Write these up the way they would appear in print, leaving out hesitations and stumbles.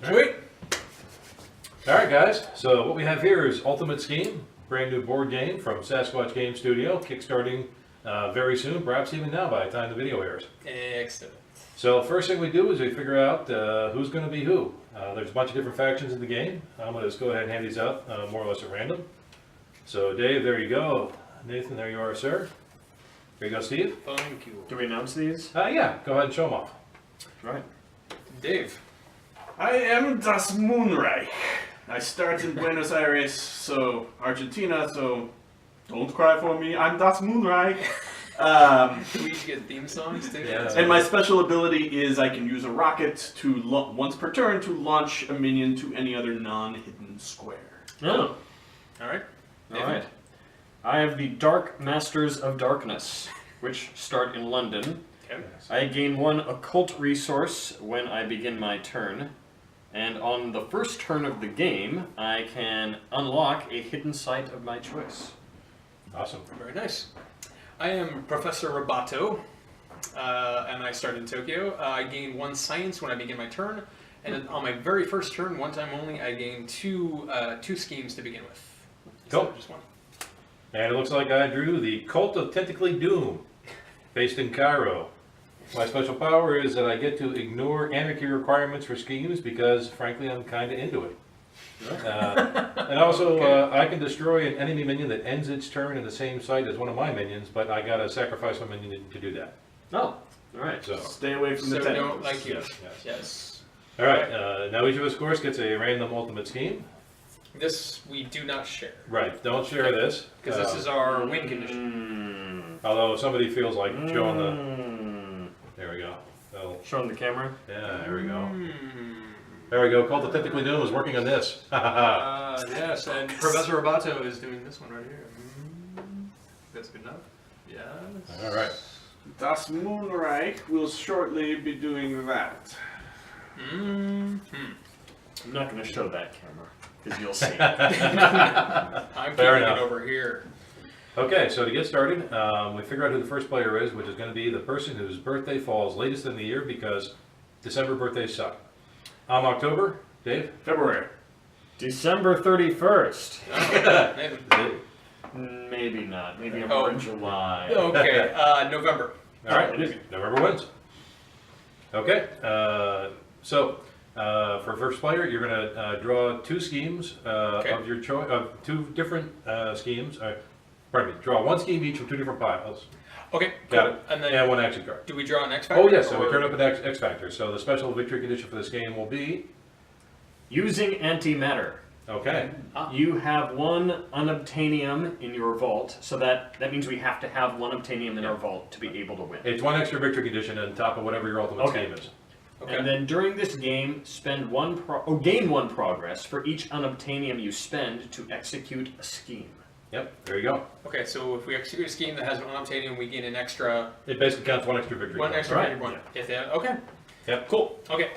Sweet. All right, guys. So what we have here is Ultimate Scheme, brand new board game from SasquatchGameStudio, kickstarting very soon, perhaps even now by the time the video airs. Excellent. So first thing we do is we figure out who's going to be who. There's a bunch of different factions in the game. I'm going to just go ahead and hand these out more or less at random. So Dave, there you go. Nathan, there you are, sir. There you go, Steve. Thank you. Do we announce these? Yeah, go ahead and show them off. Right. Dave. I am Das Moonreich. I start in Buenos Aires, so Argentina, so don't cry for me. I'm Das Moonreich. Do we get theme songs too? Yeah. And my special ability is I can use a rocket to once per turn to launch a minion to any other non-hidden square. Oh. Alright. All right. I have the Dark Masters of Darkness, which start in London. Okay. I gain 1 occult resource when I begin my turn. And on the first turn of the game, I can unlock a hidden site of my choice. Awesome. Very nice. I am Professor Roboto, and I start in Tokyo. I gain 1 science when I begin my turn, and on my very first turn, one time only, I gain 2 schemes to begin with. Cool. So just 1. And it looks like I drew the Cult of Tentacly Doom, based in Cairo. My special power is that I get to ignore anarchy requirements for schemes because, frankly, I'm kind of into it. And also, I can destroy an enemy minion that ends its turn in the same site as one of my minions, but I gotta sacrifice my minion to do that. Oh, all right. So, Stay away from the So tentacles. don't like you. yes. Yes. All right. Now each of us, of course, gets a random ultimate scheme. This we do not share. Right. Don't share this Because this is our win condition. Although if somebody feels like showing the. There we go. Showing the camera. Yeah. There we go. There we go. Cult of Tentacly Doom is working on this. Yes, and Professor Roboto is doing this one right here. That's good enough. Yes. All right. Das Moonreich will shortly be doing that. I'm not going to show that camera, because you'll see it. I'm Fair keeping enough. it over here. Okay, so to get started, we figure out who the first player is, which is going to be the person whose birthday falls latest in the year because December birthdays suck. I'm October. Dave? February. December 31st. Nathan. Maybe not. Maybe Oh. more in July. Okay, November. All right, November wins. Okay, so for first player, you're going to draw 2 schemes of your choice, 2 different schemes. Pardon me, draw 1 scheme each from 2 different piles. Okay, Got cool. it. And then And 1 action card. do we draw an X factor? Oh yes, so we or- turn up an X factor. So the special victory condition for this game will be Using antimatter. okay. You have 1 unobtainium in your vault, so that means we have to have 1 obtainium in our vault to be able to win. It's 1 extra victory condition on top of whatever your ultimate Okay. scheme is. Okay. And then during this game, gain 1 progress for each unobtainium you spend to execute a scheme. Yep, there you go. Okay, so if we execute a scheme that has an unobtainium, we gain an extra It basically counts 1 extra victory. 1 point. extra Right. victory point. If they okay. Yep. Cool. Okay.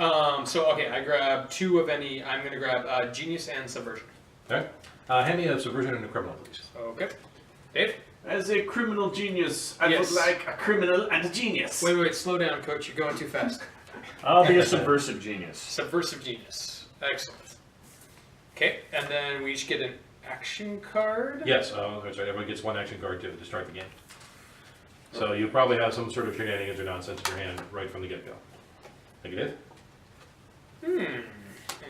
So I grab 2 of any. I'm gonna grab genius and subversion. Okay. Hand me a subversion and a criminal, please. Okay. Dave. As a criminal genius, I Yes. would like a criminal and a genius. Wait. Slow down, Coach. You're going too fast. I'll be a subversive genius. Subversive genius. Excellent. Okay, and then we each get an action card. Yes, that's right. Everyone gets 1 action card to start the game. So you probably have some sort of shenanigans or nonsense in your hand right from the get-go. Think it is?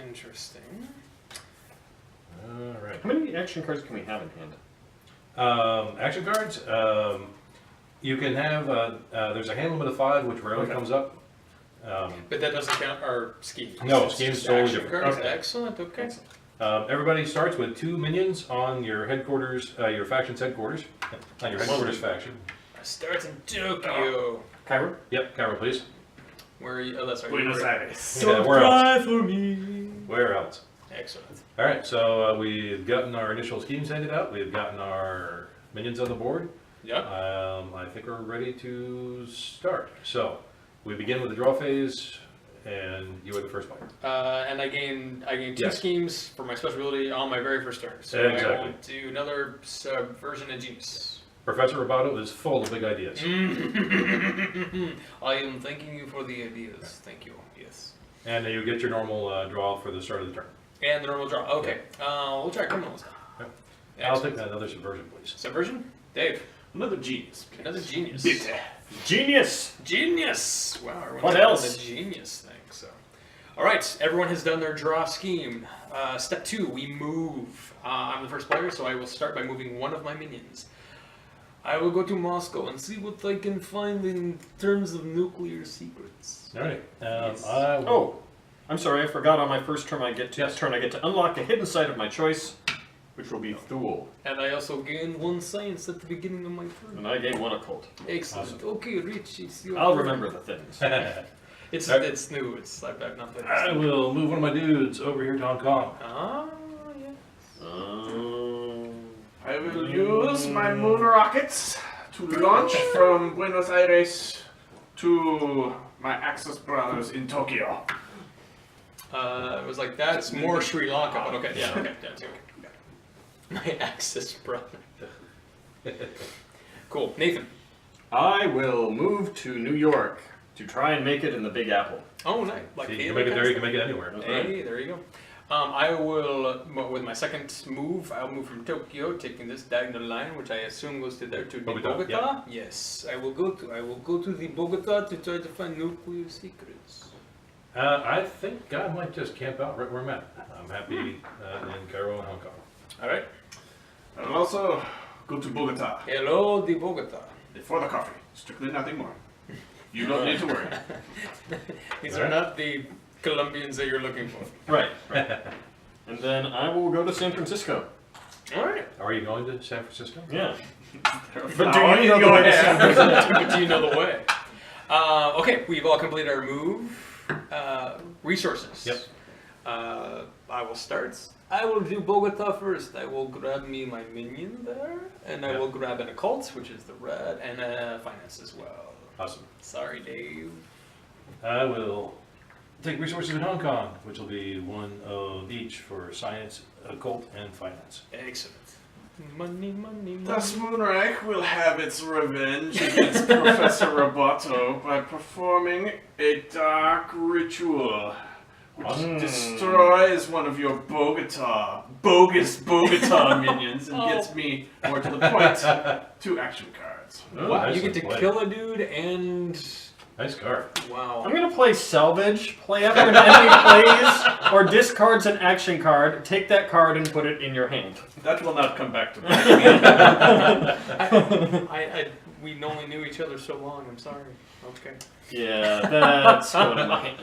Interesting. All right. How many action cards can we have in hand? Action cards. You can have. There's a hand limit of 5, which rarely comes up. But that doesn't count our schemes. No, It's schemes just totally action different. cards. Okay. Excellent. Okay. Everybody starts with 2 minions on your headquarters, your faction's headquarters, on your headquarters faction. I start in Tokyo. Cairo? Yep, Cairo, please. Where are you? Oh, that's right. Buenos You're right. Aires. Yeah, where else? for me. Where else? Excellent. All right, so we've gotten our initial schemes handed out. We've gotten our minions on the board. Yep. I think we're ready to start. So we begin with the draw phase, and you are the first player. And I gain 2 Yes. schemes for my special ability on my very first turn. So I Exactly. will do another subversion of genius. Professor Roboto is full of big ideas. I am thanking you for the ideas. Thank you. Yes. And then you get your normal draw for the start of the turn. And the normal draw. Okay. We'll try criminals. Yep. Yeah, I'll take another subversion, please. Subversion? Dave. Another genius. Another genius. Bitte. Genius! Genius! Wow, everyone's What done else? the genius thing. So, all right, everyone has done their draw scheme. Step 2, we move. I'm the first player, so I will start by moving one of my minions. I will go to Moscow and see what I can find in terms of nuclear secrets. All right. Yes. I will- Oh, I'm sorry, I forgot on my first turn I get to unlock a hidden site of my choice, which will be Thule. And I also gain 1 science at the beginning of my turn. And I gain 1 occult. Excellent. Awesome. Okay, Rich, it's your I'll turn. remember the things. It's new. I've not played this. I will move one of my dudes over here to Hong Kong. Ah, yeah. I will use my moon rockets to launch from Buenos Aires to my Axis brothers in Tokyo. It was like that's more Sri Lanka, but okay, yeah, okay, that's okay. My Axis brother. Cool, Nathan. I will move to New York to try and make it in the Big Apple. Oh, nice. Like You Halo can make it there, you kind can of make it anywhere. That's stuff? right. Hey, there you go. I will, with my second move, I'll move from Tokyo, taking this diagonal line, which I assume goes to there to the Bogota, Bogota. Yes, I will go to the Bogota to try to find nuclear secrets. I think I might just camp out right where I'm at. I'm happy in Cairo and Hong Kong. All right. I will also go to Bogota Hello, the Bogota. for the coffee. Strictly nothing more. You don't need to worry. These are not the Colombians that you're looking for. Right. And then I will go to San Francisco. All right. Are you going to San Francisco? Yeah. But do you know the way to San But do you know the way? Okay, we've all completed our move. Resources. Yep. I will start. I will do Bogota first. I will grab me my minion there, and I Yep. will grab an occult, which is the red, and finance as well. Awesome. Sorry, Dave. I will take resources in Hong Kong, which will be 1 of each for science, occult, and finance. Excellent. Money, money, money. Das Moonreich will have its revenge against Professor Roboto by performing a dark ritual, which Awesome. destroys one of your bogus Bogota minions and gets me, more to the point, 2 action cards. Oh, Wow, nice you get to play. kill a dude and Nice card. wow. I'm going to play Salvage, play after an enemy plays, or discards an action card, take that card and put it in your hand. That will not come back to me. We only knew each other so long. I'm sorry. Okay. Yeah, that's going in my hand.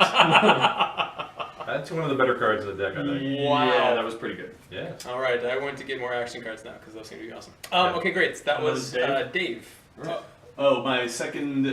That's one of the better cards in the deck, I think. Wow. Yeah, that was pretty good. Yeah. All right, I want to get more action cards now because those seem to be awesome. Yeah. Okay, great. That That was was Dave. Dave. Oh, my second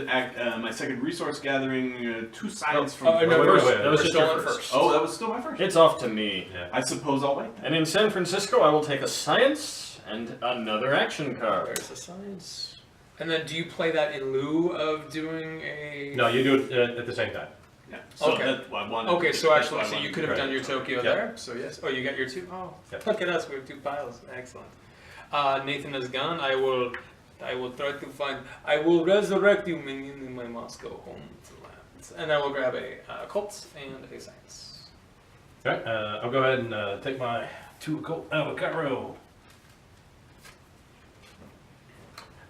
resource gathering, 2 science from. no, wait, first, wait, that was we're just still your on first. first. Oh, that was still my first. It's off to me. Yeah. I suppose I'll wait then. And in San Francisco, I will take a science and another action card. There's the science. And then do you play that in lieu of doing a... No, you do it at the same time. Yeah. So Okay. that's what I wanted. Okay, so that's actually, what I so you wanted. could have Right. done your Tokyo Yeah. there. So yes. Oh, you got your 2? Oh, Yeah. look at us. We have 2 piles. Excellent. Nathan has gone. I will try to find... I will resurrect you, minion, in my Moscow homeland. And I will grab a cult and a science. Alright, I'll go ahead and take my 2 occult out of Cairo.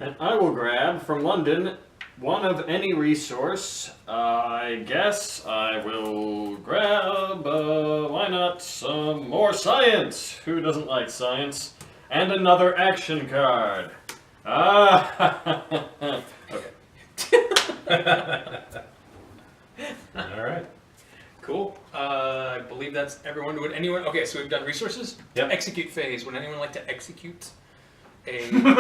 And I will grab from London 1 of any resource. I guess I will grab, why not, some more science? Who doesn't like science? And another action card. Okay. Alright. Cool. I believe that's everyone. Would anyone? Okay, so we've done resources. Yep. Execute phase. Would anyone like to execute a Would scheme?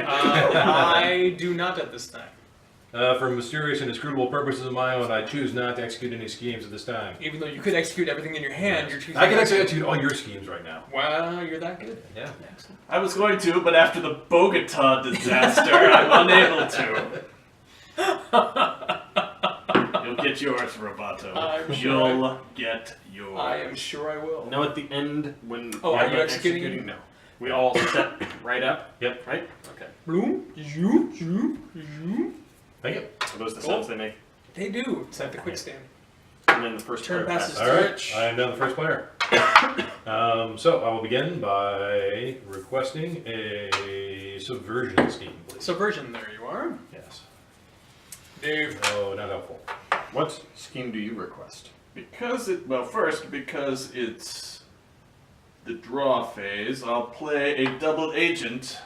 I? I do not at this time. For mysterious and inscrutable purposes of my own, I choose not to execute any schemes at this time. Even though you could execute everything in your hand, you're choosing. I can not actually to. execute all your schemes right now. Wow, you're that good. Yeah. Excellent. I was going to, but after the Bogota disaster, I'm unable to. You'll get yours, Roboto. I'm sure You'll get yours. I am sure I will. Now at the end, when Oh, I'm are you not executing? No. We all step right up? Yep. Right? Okay. Bloom. Zoom. Zoom. Zoom. Thank you. Are those the Cool. sounds they make? They do. It's like the quick stand. And then the first Turn player passes. passes. All right, Switch. I am now the first player. So I will begin by requesting a subversion scheme, please. Subversion, there you are. Yes. Dave. Oh, not helpful. What scheme do you request? Because it's the draw phase, I'll play a double agent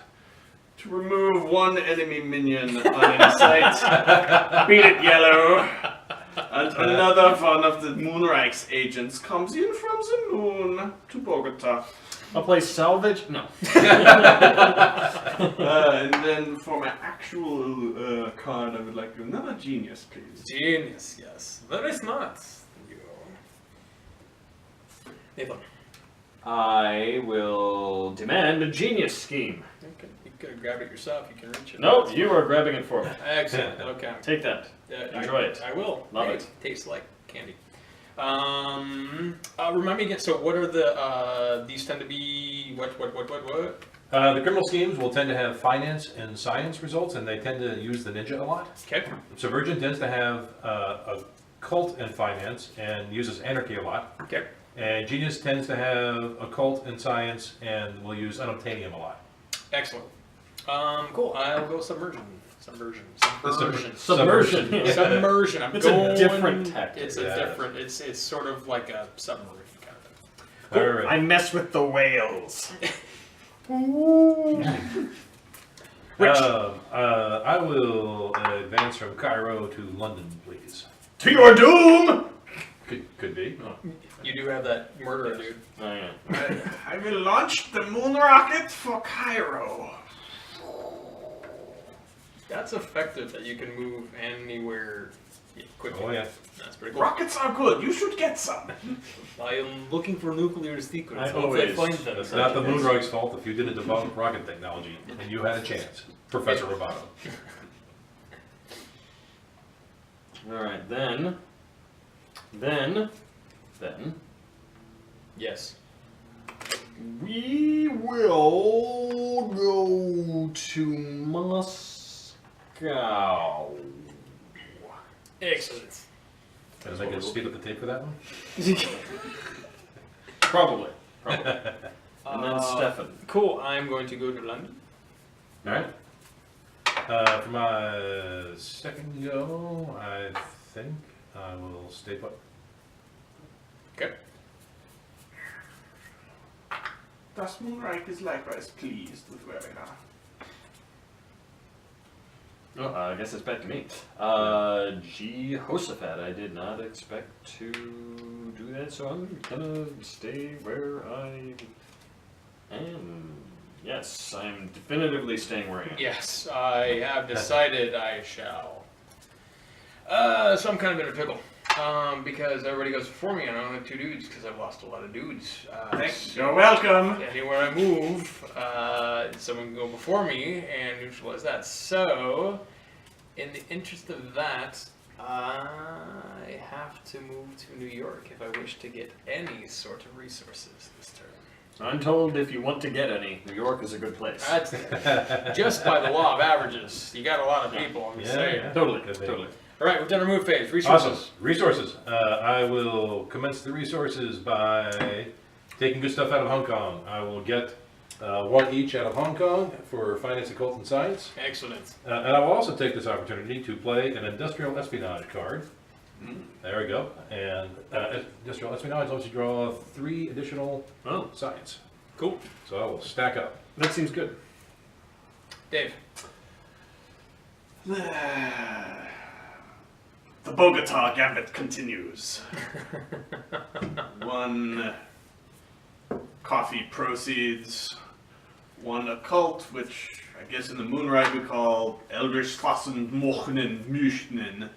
to remove one enemy minion on any site. Beat it yellow. And another one of the Moonreich's agents comes in from the moon to Bogota. I'll play salvage. No. And then for my actual card, I would like another genius, please. Genius, yes. Very smart. You. Nathan. I will demand a genius scheme. Okay. You could have grabbed it yourself. You can reach it. Nope, you are grabbing it for me. Excellent. Okay. Take that. Enjoy it. I will. Love Hey, it. Tastes like candy. Remind me again. So, what are the? These tend to be what? The criminal schemes will tend to have finance and science results, and they tend to use the ninja a lot. Okay. Subversion tends to have occult and finance, and uses anarchy a lot. Okay. And genius tends to have occult and science, and will use unobtainium a lot. Excellent. Cool. I'll go submersion. Submersion. Submersion. Submersion. I'm It's a going. different tactic. It's a Yeah. different. It's sort of like a submarine kind of thing. All right. I mess with the whales. I will advance from Cairo to London, please. To your doom! Could be. You do have that murderer dude. Oh, yeah. I will launch the moon rocket for Cairo. That's effective. That you can move anywhere quickly. Oh yeah. That's pretty cool. Rockets are good. You should get some. I am looking for nuclear secrets. I Hopefully always- find them. It's not the Moonrock's fault if you didn't develop rocket technology and you had a chance, Professor Roboto. Alright, then. Yes. We will go to Moscow. Excellent. Can I make a speed up the tape for that one? Probably. And then Stefan. Cool. I'm going to go to London. Alright. For my second go, I think I will stay put. Okay. Das Moonreich is likewise pleased with where we are. Oh, I guess it's back to me. Jehoshaphat, I did not expect to do that, so I'm gonna stay where I am. Yes, I'm definitively staying where I am. Yes, I have decided I shall. So I'm kind of in a pickle. Because everybody goes before me and I only have 2 dudes because I've lost a lot of dudes. You're welcome. Anywhere I move, someone can go before me and neutralize that. So, in the interest of that, I have to move to New York if I wish to get any sort of resources this turn. I'm told if you want to get any, New York is a good place. That's just by the law of averages. You got a lot of people, I'm just saying. Yeah. Totally, Could be. totally. All right, we've done our move phase. Resources. Awesome. Resources. I will commence the resources by taking good stuff out of Hong Kong. I will get 1 each out of Hong Kong for finance, occult, and science. Excellent. And I will also take this opportunity to play an industrial espionage card. There we go. And industrial espionage lets you draw 3 additional science. Cool. So I will stack up. That seems good. Dave. The Bogota gambit continues. 1 coffee proceeds, 1 occult, which I guess in the Moonride we call Eldritch Fassen Mochnen Müchnen.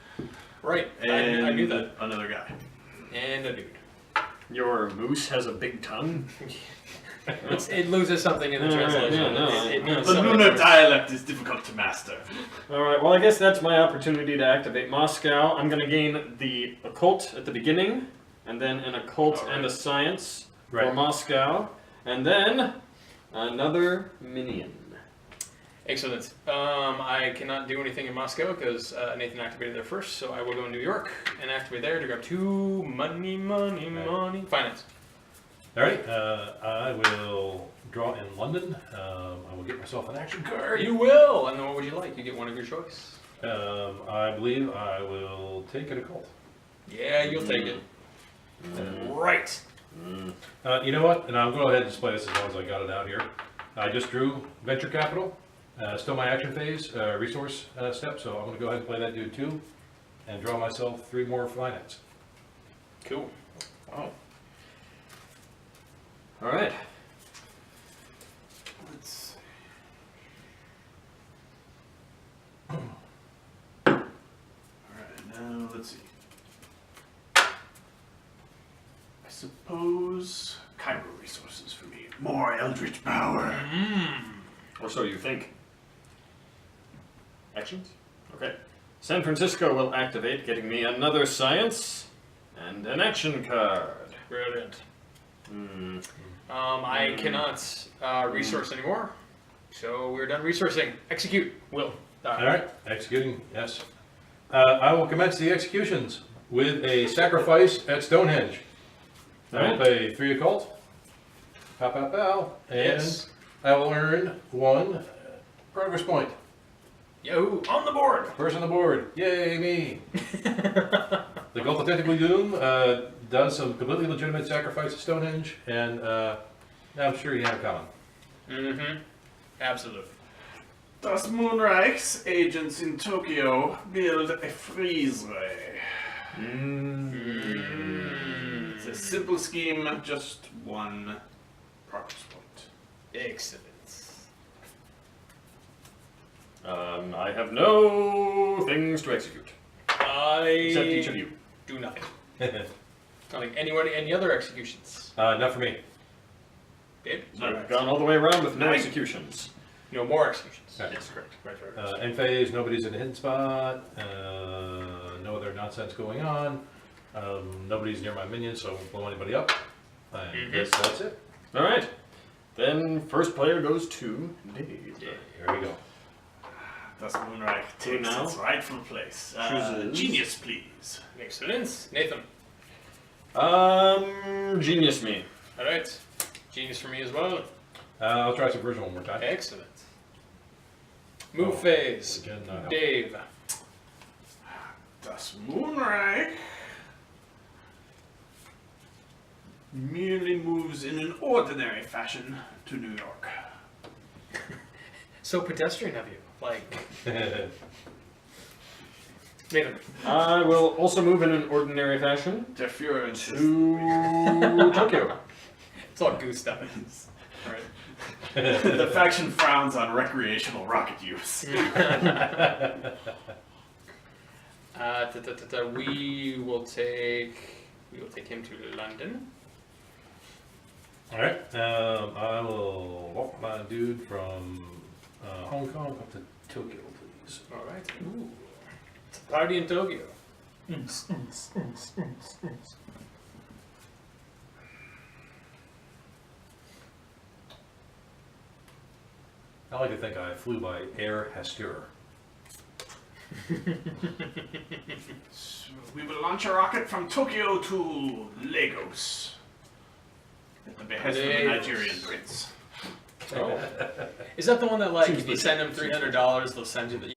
Right, And I knew that. another guy. And a dude. Your moose has a big tongue? It loses something in the Yeah, translation. yeah, no, It means The something Noonan different. dialect is difficult to master. Alright, well I guess that's my opportunity to activate Moscow. I'm gonna gain the occult at the beginning, and then an occult and a science for Right. Moscow, and then another minion. Excellent. I cannot do anything in Moscow because Nathan activated there first, so I will go to New York and activate there to grab 2 money. Finance. Alright, I will draw in London. I will get myself an action card. You will! And then what would you like? You get one of your choice. I believe I will take an occult. Yeah, you'll take it. Right. You know what? And I'll go ahead and display this as long as I got it out here. I just drew venture capital. Still my action phase, resource step, so I'm going to go ahead and play that dude too. And draw myself 3 more finance. Cool. Wow. All right. Let's see. Alright, now let's see. I suppose Cairo resources for me. More eldritch power. Or so you think. Actions? Okay. San Francisco will activate, getting me another science and an action card. Brilliant. I cannot resource anymore, so we're done resourcing. Execute. Will. Alright, executing, yes. I will commence the executions with a sacrifice at Stonehenge. I will pay 3 occult. Pow, pow, pow. And Yes. I will earn 1 progress point. Yo, on the board. First on the board. Yay, me. The Cult of Tentacly Doom does some completely legitimate sacrifice at Stonehenge, and I'm sure you have it coming. Mm-hmm. Absolutely. Das Moonreich's agents in Tokyo build a freeze ray. It's a simple scheme, just 1 progress point. Excellent. I have no things to execute, except each of you. do nothing. Not like any other executions. Not for me. Dave? I've gone all the way around with no executions. No more executions. Right. Yes, correct. Right. End phase, nobody's in a hidden spot. No other nonsense going on. Nobody's near my minions, so I won't blow anybody up. And guess that's it. All right. Then first player goes to Dave. Here we go. Das Moonreich takes now? its rightful place. Chooses- Genius, please. Excellent. Nathan. Genius me. All right. Genius for me as well. I'll try subversion one more time. Excellent. Move phase. Again, not help. Dave. Das Moonreich merely moves in an ordinary fashion to New York. So pedestrian of you. Like, Nathan. I will also move in an ordinary fashion Der Führer insists. to Tokyo. It's all goose stuff. Right. The faction frowns on recreational rocket use. We will take him to London. Alright, I will walk my dude from Hong Kong up to Tokyo, please. All right. Ooh. It's a party in Tokyo. I like to think I flew by Air Hastur. So we will launch a rocket from Tokyo to Lagos. At the behest of the Lagos. Nigerian prince. Oh. Is that the one that, like, Seems if you legit. send them $300, they'll send you the